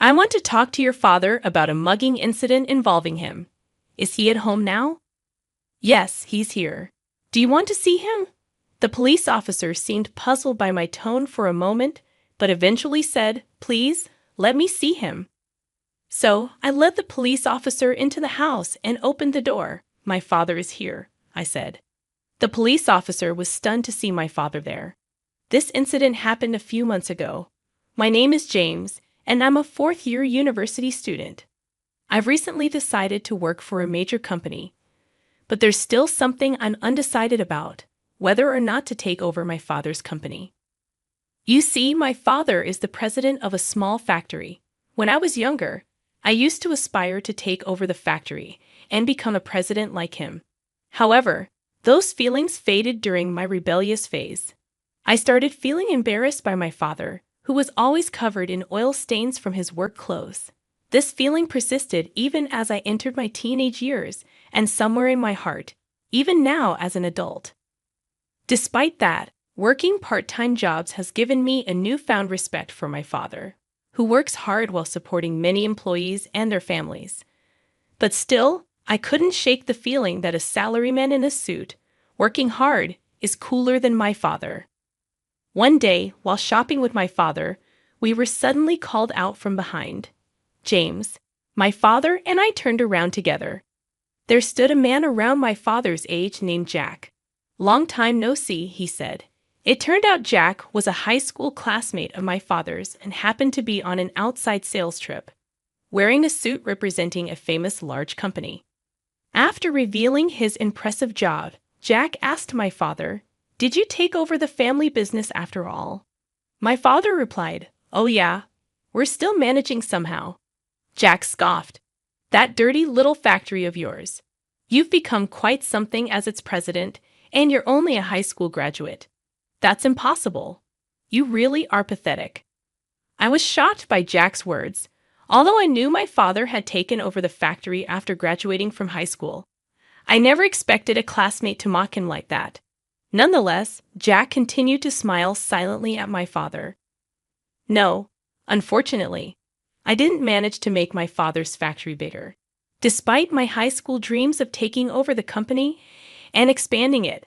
I want to talk to your father about a mugging incident involving him. Is he at home now? Yes, he's here. Do you want to see him? The police officer seemed puzzled by my tone for a moment, but eventually said, "Please, let me see him." So I led the police officer into the house and opened the door. "My father is here," I said. The police officer was stunned to see my father there. "This incident happened a few months ago. My name is James, and I'm a fourth-year university student. I've recently decided to work for a major company, but there's still something I'm undecided about, whether or not to take over my father's company. You see, my father is the president of a small factory. When I was younger, I used to aspire to take over the factory and become a president like him. However, those feelings faded during my rebellious phase. I started feeling embarrassed by my father, who was always covered in oil stains from his work clothes. This feeling persisted even as I entered my teenage years and somewhere in my heart, even now as an adult. Despite that, working part-time jobs has given me a newfound respect for my father, who works hard while supporting many employees and their families. But still, I couldn't shake the feeling that a salaryman in a suit, working hard, is cooler than my father. One day, while shopping with my father, we were suddenly called out from behind. James, my father, and I turned around together. There stood a man around my father's age named Jack. "Long time no see," he said. It turned out Jack was a high school classmate of my father's and happened to be on an outside sales trip, wearing a suit representing a famous large company. After revealing his impressive job, Jack asked my father, "Did you take over the family business after all?" My father replied, "Oh yeah, we're still managing somehow." Jack scoffed. "That dirty little factory of yours. You've become quite something as its president, and you're only a high school graduate. That's impossible. You really are pathetic." I was shocked by Jack's words. Although I knew my father had taken over the factory after graduating from high school, I never expected a classmate to mock him like that. Nonetheless, Jack continued to smile silently at my father. No, unfortunately, I didn't manage to make my father's factory bigger. Despite my high school dreams of taking over the company and expanding it,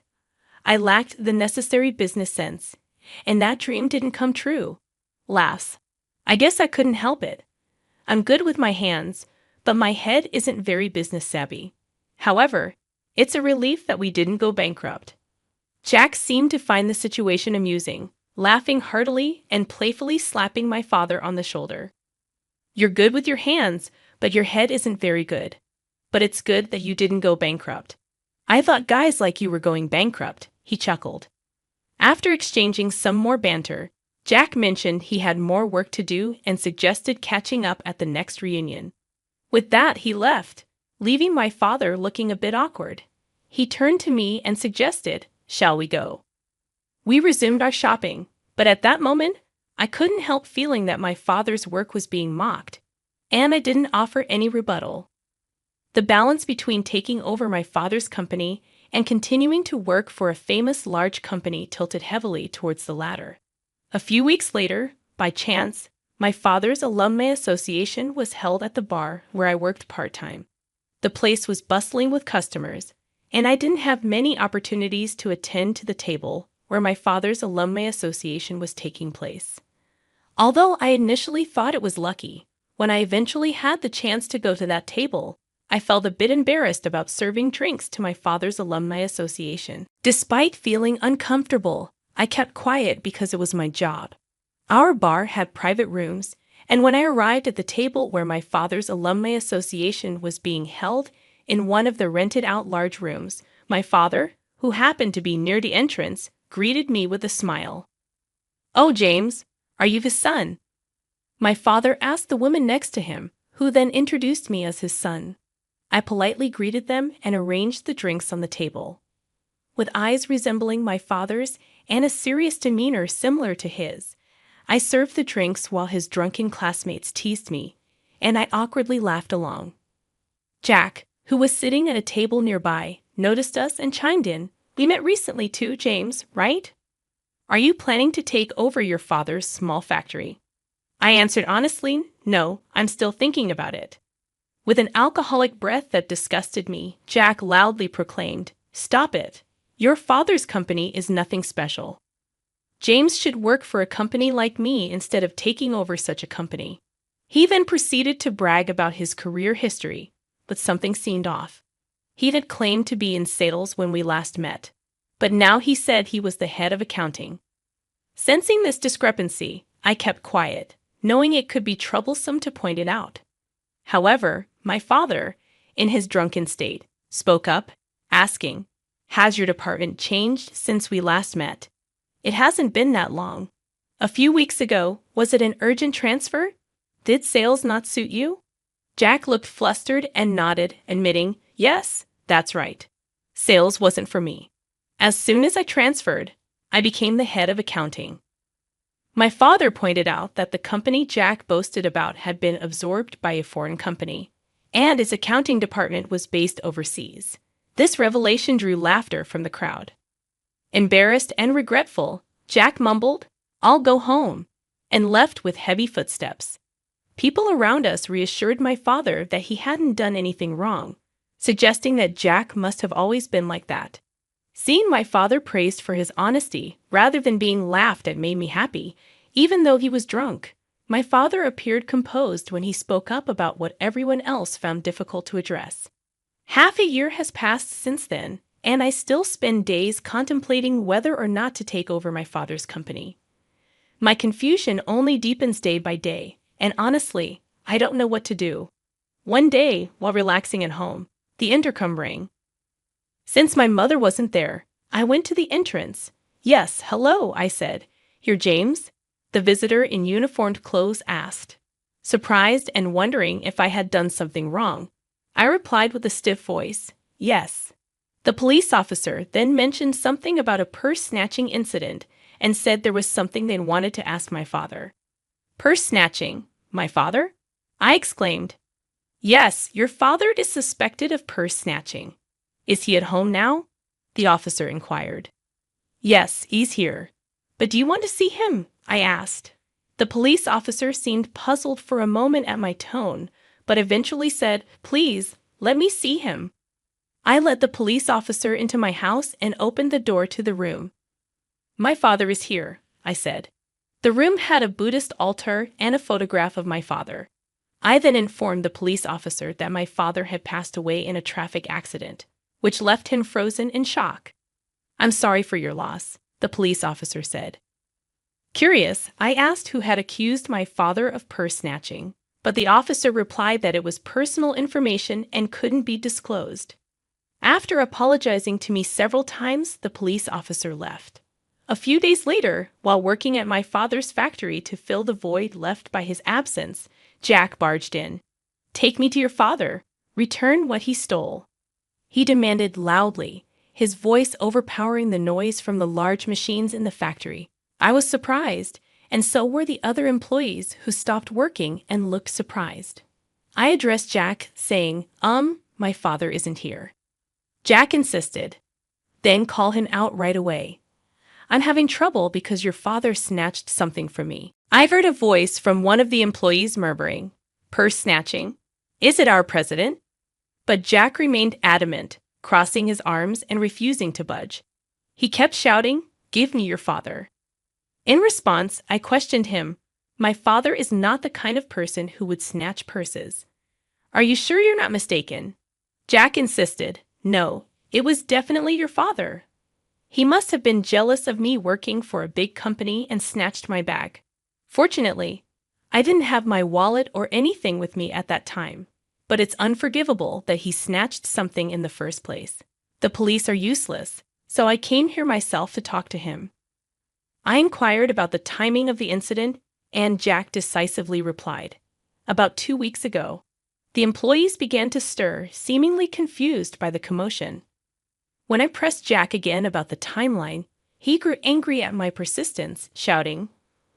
I lacked the necessary business sense, and that dream didn't come true. Laughs. I guess I couldn't help it. I'm good with my hands, but my head isn't very business savvy. However, it's a relief that we didn't go bankrupt. Jack seemed to find the situation amusing, laughing heartily and playfully slapping my father on the shoulder. "You're good with your hands, but your head isn't very good. But it's good that you didn't go bankrupt. I thought guys like you were going bankrupt," he chuckled. After exchanging some more banter, Jack mentioned he had more work to do and suggested catching up at the next reunion. With that, he left, leaving my father looking a bit awkward. He turned to me and suggested, "Shall we go?" We resumed our shopping, but at that moment, I couldn't help feeling that my father's work was being mocked, and I didn't offer any rebuttal. The balance between taking over my father's company and continuing to work for a famous large company tilted heavily towards the latter. A few weeks later, by chance, my father's alumni association was held at the bar where I worked part-time. The place was bustling with customers, and I didn't have many opportunities to attend to the table where my father's alumni association was taking place. Although I initially thought it was lucky, when I eventually had the chance to go to that table, I felt a bit embarrassed about serving drinks to my father's alumni association. Despite feeling uncomfortable, I kept quiet because it was my job. Our bar had private rooms, and when I arrived at the table where my father's alumni association was being held in one of the rented-out large rooms, my father, who happened to be near the entrance, greeted me with a smile. "Oh, James, are you his son?" My father asked the woman next to him, who then introduced me as his son. I politely greeted them and arranged the drinks on the table. With eyes resembling my father's and a serious demeanor similar to his, I served the drinks while his drunken classmates teased me, and I awkwardly laughed along. Jack, who was sitting at a table nearby, noticed us and chimed in. "We met recently too, James, right? Are you planning to take over your father's small factory?" I answered honestly, no, I'm still thinking about it. With an alcoholic breath that disgusted me, Jack loudly proclaimed, "Stop it. Your father's company is nothing special. James should work for a company like me instead of taking over such a company." He then proceeded to brag about his career history, but something seemed off. He had claimed to be in sales when we last met, but now he said he was the head of accounting. Sensing this discrepancy, I kept quiet, knowing it could be troublesome to point it out. However, my father, in his drunken state, spoke up, asking, "Has your department changed since we last met?" "It hasn't been that long. A few weeks ago, was it an urgent transfer? Did sales not suit you?" Jack looked flustered and nodded, admitting, "Yes, that's right. Sales wasn't for me. As soon as I transferred, I became the head of accounting." My father pointed out that the company Jack boasted about had been absorbed by a foreign company, and its accounting department was based overseas. This revelation drew laughter from the crowd. Embarrassed and regretful, Jack mumbled, "I'll go home," and left with heavy footsteps. People around us reassured my father that he hadn't done anything wrong, suggesting that Jack must have always been like that. Seeing my father praised for his honesty rather than being laughed at made me happy, even though he was drunk. My father appeared composed when he spoke up about what everyone else found difficult to address. Half a year has passed since then, and I still spend days contemplating whether or not to take over my father's company. My confusion only deepens day by day, and honestly, I don't know what to do. One day, while relaxing at home, the intercom rang. Since my mother wasn't there, I went to the entrance. "Yes, hello," I said. "You're James?" The visitor in uniformed clothes asked. Surprised and wondering if I had done something wrong, I replied with a stiff voice, "Yes." The police officer then mentioned something about a purse-snatching incident and said there was something they wanted to ask my father. "Purse snatching? My father?" I exclaimed. "Yes, your father is suspected of purse snatching." "Is he at home now?" the officer inquired. "Yes, he's here." "But do you want to see him?" I asked. The police officer seemed puzzled for a moment at my tone, but eventually said, "Please, let me see him." I led the police officer into my house and opened the door to the room. "My father is here," I said. The room had a Buddhist altar and a photograph of my father. I then informed the police officer that my father had passed away in a traffic accident, which left him frozen in shock. "I'm sorry for your loss," the police officer said. Curious, I asked who had accused my father of purse snatching, but the officer replied that it was personal information and couldn't be disclosed. After apologizing to me several times, the police officer left. A few days later, while working at my father's factory to fill the void left by his absence, Jack barged in. "Take me to your father. Return what he stole," he demanded loudly, his voice overpowering the noise from the large machines in the factory. I was surprised, and so were the other employees who stopped working and looked surprised. I addressed Jack, saying, "My father isn't here." Jack insisted. "Then call him out right away. I'm having trouble because your father snatched something from me." I heard a voice from one of the employees murmuring, "Purse snatching? Is it our president?" But Jack remained adamant, crossing his arms and refusing to budge. He kept shouting, "Give me your father." In response, I questioned him. "My father is not the kind of person who would snatch purses. Are you sure you're not mistaken?" Jack insisted, "No, it was definitely your father. He must have been jealous of me working for a big company and snatched my bag. Fortunately, I didn't have my wallet or anything with me at that time, but it's unforgivable that he snatched something in the first place. The police are useless, so I came here myself to talk to him." I inquired about the timing of the incident, and Jack decisively replied, "About 2 weeks ago." The employees began to stir, seemingly confused by the commotion. When I pressed Jack again about the timeline, he grew angry at my persistence, shouting,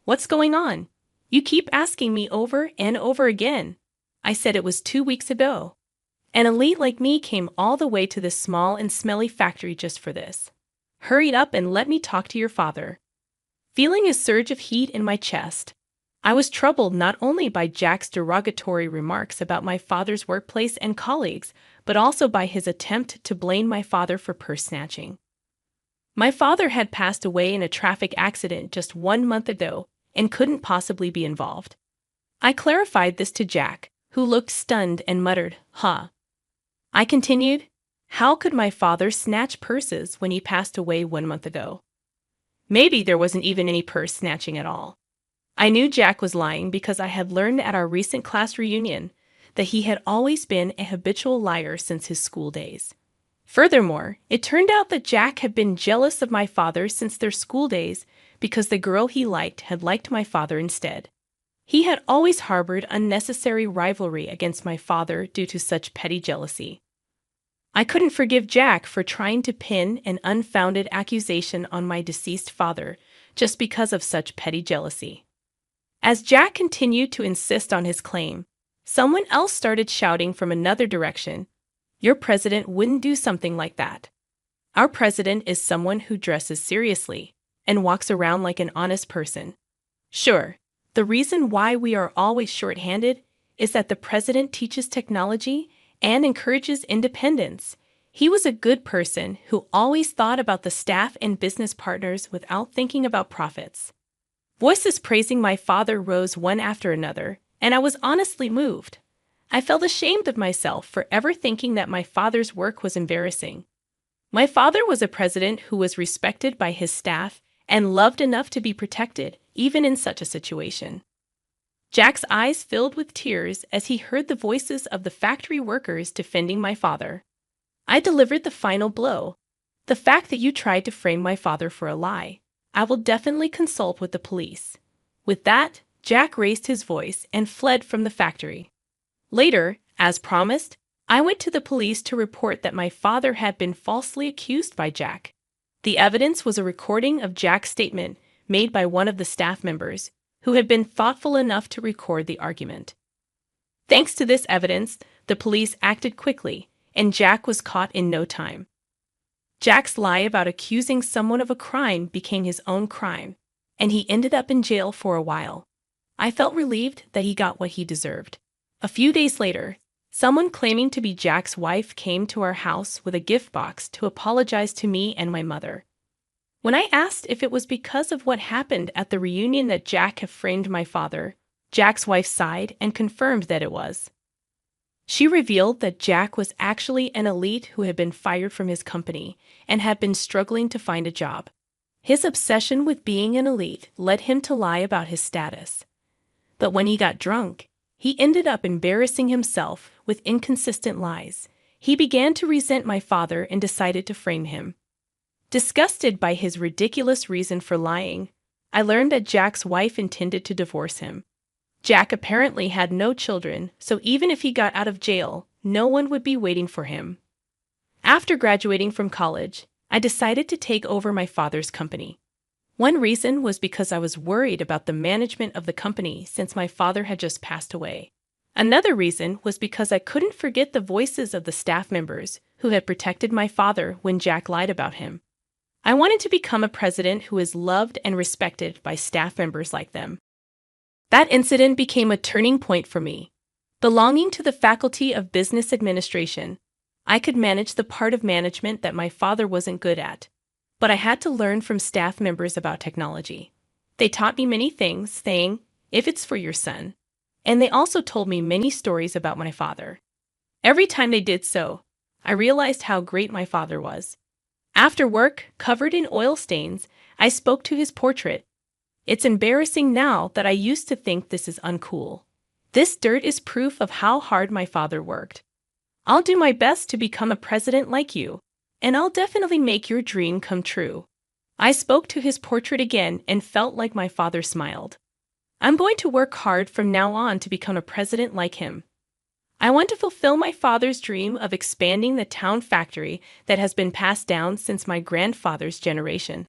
"What's going on? You keep asking me over and over again." I said it was 2 weeks ago. An elite like me came all the way to this small and smelly factory just for this. Hurry up and let me talk to your father. Feeling a surge of heat in my chest, I was troubled not only by Jack's derogatory remarks about my father's workplace and colleagues, but also by his attempt to blame my father for purse snatching. My father had passed away in a traffic accident just 1 month ago and couldn't possibly be involved. I clarified this to Jack, who looked stunned and muttered, "Huh." I continued, "How could my father snatch purses when he passed away 1 month ago? Maybe there wasn't even any purse snatching at all." I knew Jack was lying because I had learned at our recent class reunion that he had always been a habitual liar since his school days. Furthermore, it turned out that Jack had been jealous of my father since their school days because the girl he liked had liked my father instead. He had always harbored unnecessary rivalry against my father due to such petty jealousy. I couldn't forgive Jack for trying to pin an unfounded accusation on my deceased father just because of such petty jealousy. As Jack continued to insist on his claim, someone else started shouting from another direction, "Your president wouldn't do something like that. Our president is someone who dresses seriously and walks around like an honest person. Sure, the reason why we are always short-handed is that the president teaches technology and encourages independence. He was a good person who always thought about the staff and business partners without thinking about profits." Voices praising my father rose one after another, and I was honestly moved. I felt ashamed of myself for ever thinking that my father's work was embarrassing. My father was a president who was respected by his staff and loved enough to be protected, even in such a situation. Jack's eyes filled with tears as he heard the voices of the factory workers defending my father. I delivered the final blow. "The fact that you tried to frame my father for a lie. I will definitely consult with the police." With that, Jack raised his voice and fled from the factory. Later, as promised, I went to the police to report that my father had been falsely accused by Jack. The evidence was a recording of Jack's statement made by one of the staff members, who had been thoughtful enough to record the argument. Thanks to this evidence, the police acted quickly, and Jack was caught in no time. Jack's lie about accusing someone of a crime became his own crime, and he ended up in jail for a while. I felt relieved that he got what he deserved. A few days later, someone claiming to be Jack's wife came to our house with a gift box to apologize to me and my mother. When I asked if it was because of what happened at the reunion that Jack had framed my father, Jack's wife sighed and confirmed that it was. She revealed that Jack was actually an elite who had been fired from his company and had been struggling to find a job. His obsession with being an elite led him to lie about his status. But when he got drunk, he ended up embarrassing himself with inconsistent lies. He began to resent my father and decided to frame him. Disgusted by his ridiculous reason for lying, I learned that Jack's wife intended to divorce him. Jack apparently had no children, so even if he got out of jail, no one would be waiting for him. After graduating from college, I decided to take over my father's company. One reason was because I was worried about the management of the company since my father had just passed away. Another reason was because I couldn't forget the voices of the staff members who had protected my father when Jack lied about him. I wanted to become a president who is loved and respected by staff members like them. That incident became a turning point for me. Belonging to the Faculty of Business Administration, I could manage the part of management that my father wasn't good at, but I had to learn from staff members about technology. They taught me many things, saying, "If it's for your son," and they also told me many stories about my father. Every time they did so, I realized how great my father was. After work, covered in oil stains, I spoke to his portrait. It's embarrassing now that I used to think this is uncool. This dirt is proof of how hard my father worked. I'll do my best to become a president like you, and I'll definitely make your dream come true. I spoke to his portrait again and felt like my father smiled. I'm going to work hard from now on to become a president like him. I want to fulfill my father's dream of expanding the town factory that has been passed down since my grandfather's generation.